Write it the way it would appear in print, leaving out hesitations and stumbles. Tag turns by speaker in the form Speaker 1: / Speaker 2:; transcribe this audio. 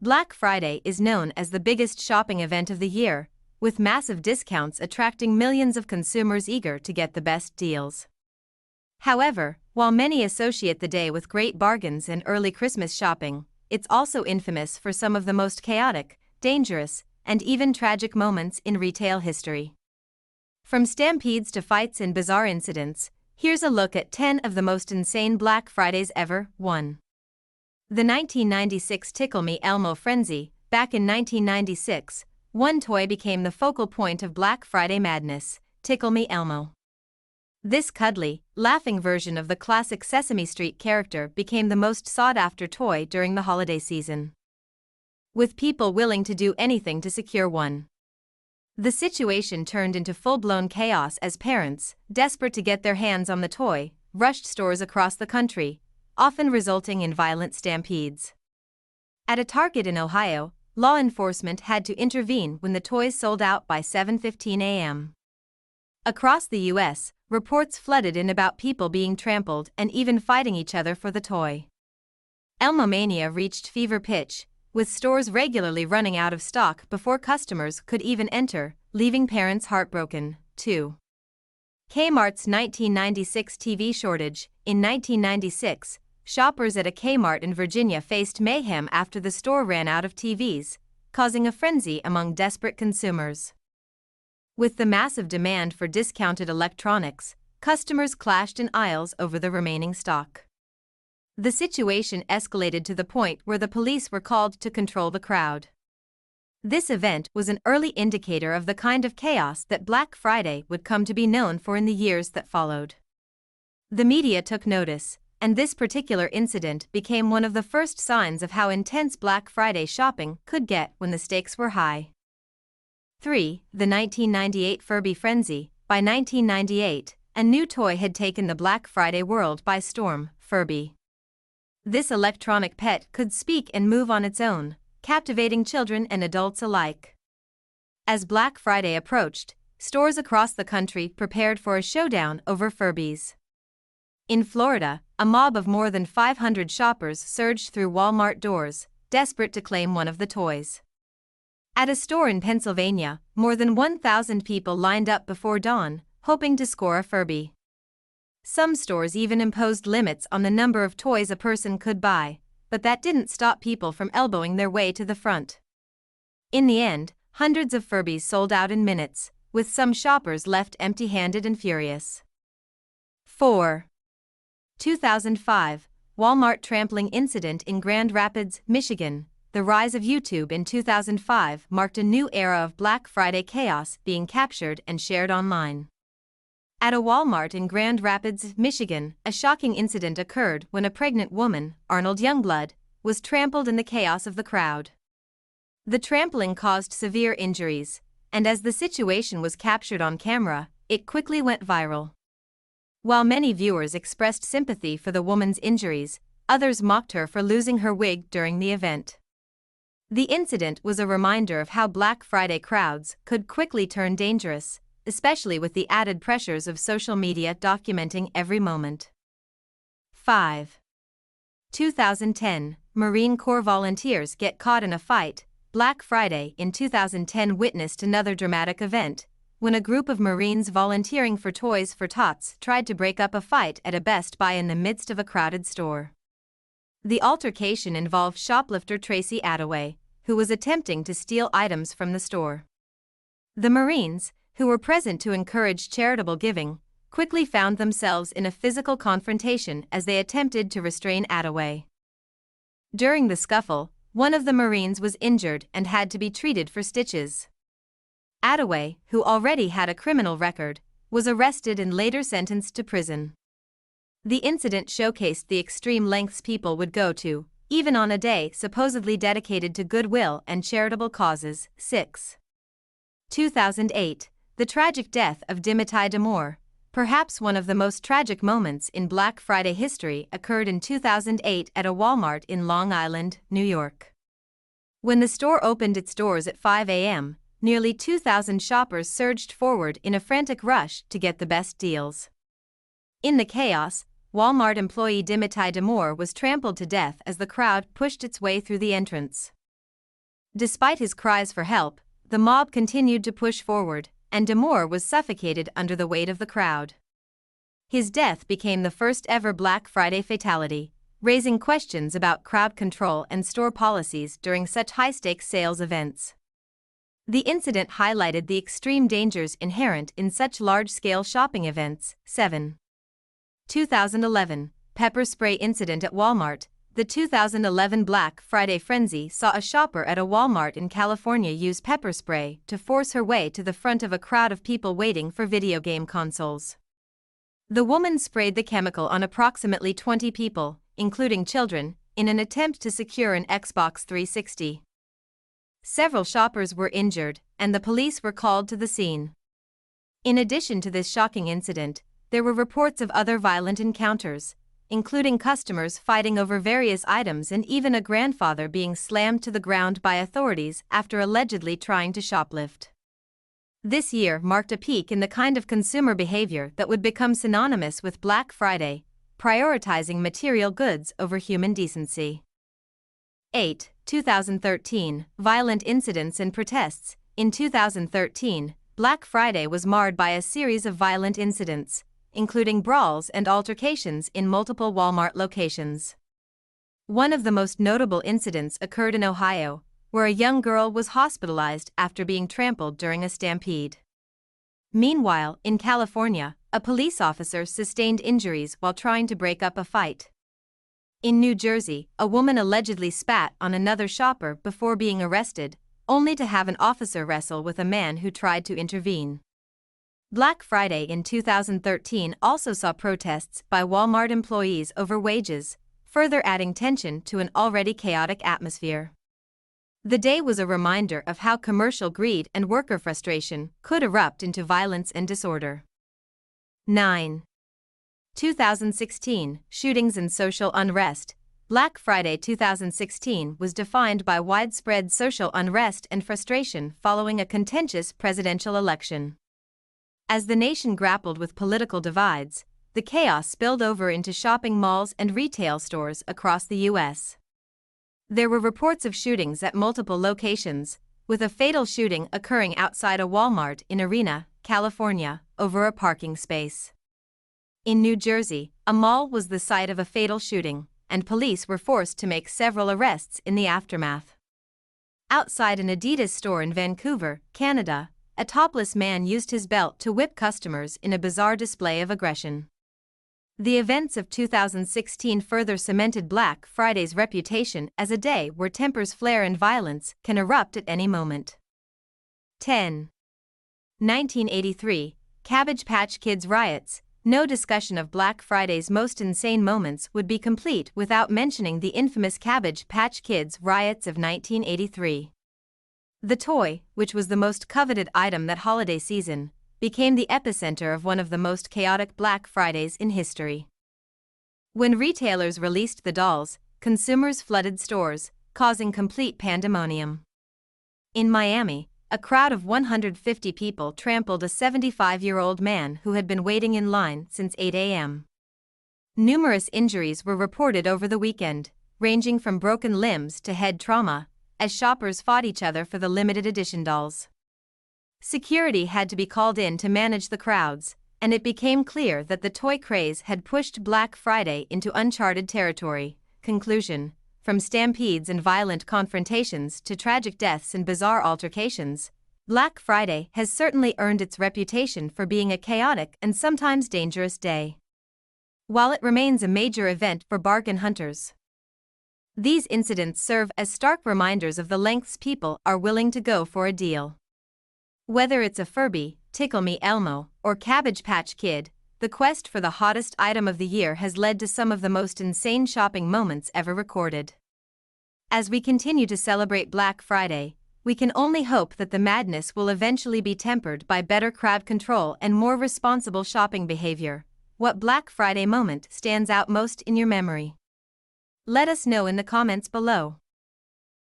Speaker 1: Black Friday is known as the biggest shopping event of the year, with massive discounts attracting millions of consumers eager to get the best deals. However, while many associate the day with great bargains and early Christmas shopping, it's also infamous for some of the most chaotic, dangerous, and even tragic moments in retail history. From stampedes to fights and bizarre incidents, here's a look at 10 of the most insane Black Fridays ever. 1. The 1996 Tickle Me Elmo frenzy. Back in 1996, one toy became the focal point of Black Friday madness: Tickle Me Elmo. This cuddly, laughing version of the classic Sesame Street character became the most sought-after toy during the holiday season, with people willing to do anything to secure one. The situation turned into full-blown chaos as parents, desperate to get their hands on the toy, rushed stores across the country, often resulting in violent stampedes. At a Target in Ohio, law enforcement had to intervene when the toys sold out by 7:15 a.m. Across the U.S., reports flooded in about people being trampled and even fighting each other for the toy. Elmomania reached fever pitch, with stores regularly running out of stock before customers could even enter, leaving parents heartbroken. 2. Kmart's 1996 TV shortage. In 1996, shoppers at a Kmart in Virginia faced mayhem after the store ran out of TVs, causing a frenzy among desperate consumers. With the massive demand for discounted electronics, customers clashed in aisles over the remaining stock. The situation escalated to the point where the police were called to control the crowd. This event was an early indicator of the kind of chaos that Black Friday would come to be known for in the years that followed. The media took notice, and this particular incident became one of the first signs of how intense Black Friday shopping could get when the stakes were high. 3. The 1998 Furby frenzy. By 1998, a new toy had taken the Black Friday world by storm: Furby. This electronic pet could speak and move on its own, captivating children and adults alike. As Black Friday approached, stores across the country prepared for a showdown over Furbies. In Florida, a mob of more than 500 shoppers surged through Walmart doors, desperate to claim one of the toys. At a store in Pennsylvania, more than 1,000 people lined up before dawn, hoping to score a Furby. Some stores even imposed limits on the number of toys a person could buy, but that didn't stop people from elbowing their way to the front. In the end, hundreds of Furbies sold out in minutes, with some shoppers left empty-handed and furious. 4. 2005, Walmart trampling incident in Grand Rapids, Michigan. The rise of YouTube in 2005 marked a new era of Black Friday chaos being captured and shared online. At a Walmart in Grand Rapids, Michigan, a shocking incident occurred when a pregnant woman, Arnold Youngblood, was trampled in the chaos of the crowd. The trampling caused severe injuries, and as the situation was captured on camera, it quickly went viral. While many viewers expressed sympathy for the woman's injuries, others mocked her for losing her wig during the event. The incident was a reminder of how Black Friday crowds could quickly turn dangerous, especially with the added pressures of social media documenting every moment. 5. 2010, Marine Corps volunteers get caught in a fight. Black Friday in 2010 witnessed another dramatic event, when a group of Marines volunteering for Toys for Tots tried to break up a fight at a Best Buy in the midst of a crowded store. The altercation involved shoplifter Tracy Attaway, who was attempting to steal items from the store. The Marines, who were present to encourage charitable giving, quickly found themselves in a physical confrontation as they attempted to restrain Attaway. During the scuffle, one of the Marines was injured and had to be treated for stitches. Attaway, who already had a criminal record, was arrested and later sentenced to prison. The incident showcased the extreme lengths people would go to, even on a day supposedly dedicated to goodwill and charitable causes. 6. 2008, the tragic death of Dimity D'Amour. Perhaps one of the most tragic moments in Black Friday history occurred in 2008 at a Walmart in Long Island, New York. When the store opened its doors at 5 a.m., nearly 2,000 shoppers surged forward in a frantic rush to get the best deals. In the chaos, Walmart employee Dimity D'Amour was trampled to death as the crowd pushed its way through the entrance. Despite his cries for help, the mob continued to push forward, and Damore was suffocated under the weight of the crowd. His death became the first ever Black Friday fatality, raising questions about crowd control and store policies during such high-stakes sales events. The incident highlighted the extreme dangers inherent in such large-scale shopping events. 7. 2011 Pepper spray incident at Walmart. The 2011 Black Friday frenzy saw a shopper at a Walmart in California use pepper spray to force her way to the front of a crowd of people waiting for video game consoles. The woman sprayed the chemical on approximately 20 people, including children, in an attempt to secure an Xbox 360. Several shoppers were injured, and the police were called to the scene. In addition to this shocking incident, there were reports of other violent encounters, including customers fighting over various items and even a grandfather being slammed to the ground by authorities after allegedly trying to shoplift. This year marked a peak in the kind of consumer behavior that would become synonymous with Black Friday, prioritizing material goods over human decency. 8. 2013 Violent incidents and protests. In 2013, Black Friday was marred by a series of violent incidents, including brawls and altercations in multiple Walmart locations. One of the most notable incidents occurred in Ohio, where a young girl was hospitalized after being trampled during a stampede. Meanwhile, in California, a police officer sustained injuries while trying to break up a fight. In New Jersey, a woman allegedly spat on another shopper before being arrested, only to have an officer wrestle with a man who tried to intervene. Black Friday in 2013 also saw protests by Walmart employees over wages, further adding tension to an already chaotic atmosphere. The day was a reminder of how commercial greed and worker frustration could erupt into violence and disorder. 9. 2016 Shootings and social unrest. Black Friday 2016 was defined by widespread social unrest and frustration following a contentious presidential election. As the nation grappled with political divides, the chaos spilled over into shopping malls and retail stores across the U.S. There were reports of shootings at multiple locations, with a fatal shooting occurring outside a Walmart in Arena, California, over a parking space. In New Jersey, a mall was the site of a fatal shooting, and police were forced to make several arrests in the aftermath. Outside an Adidas store in Vancouver, Canada, a topless man used his belt to whip customers in a bizarre display of aggression. The events of 2016 further cemented Black Friday's reputation as a day where tempers flare and violence can erupt at any moment. 10. 1983 Cabbage Patch Kids riots. No discussion of Black Friday's most insane moments would be complete without mentioning the infamous Cabbage Patch Kids riots of 1983. The toy, which was the most coveted item that holiday season, became the epicenter of one of the most chaotic Black Fridays in history. When retailers released the dolls, consumers flooded stores, causing complete pandemonium. In Miami, a crowd of 150 people trampled a 75-year-old man who had been waiting in line since 8 a.m. Numerous injuries were reported over the weekend, ranging from broken limbs to head trauma, as shoppers fought each other for the limited edition dolls. Security had to be called in to manage the crowds, and it became clear that the toy craze had pushed Black Friday into uncharted territory. Conclusion: from stampedes and violent confrontations to tragic deaths and bizarre altercations, Black Friday has certainly earned its reputation for being a chaotic and sometimes dangerous day. While it remains a major event for bargain hunters, these incidents serve as stark reminders of the lengths people are willing to go for a deal. Whether it's a Furby, Tickle Me Elmo, or Cabbage Patch Kid, the quest for the hottest item of the year has led to some of the most insane shopping moments ever recorded. As we continue to celebrate Black Friday, we can only hope that the madness will eventually be tempered by better crowd control and more responsible shopping behavior. What Black Friday moment stands out most in your memory? Let us know in the comments below.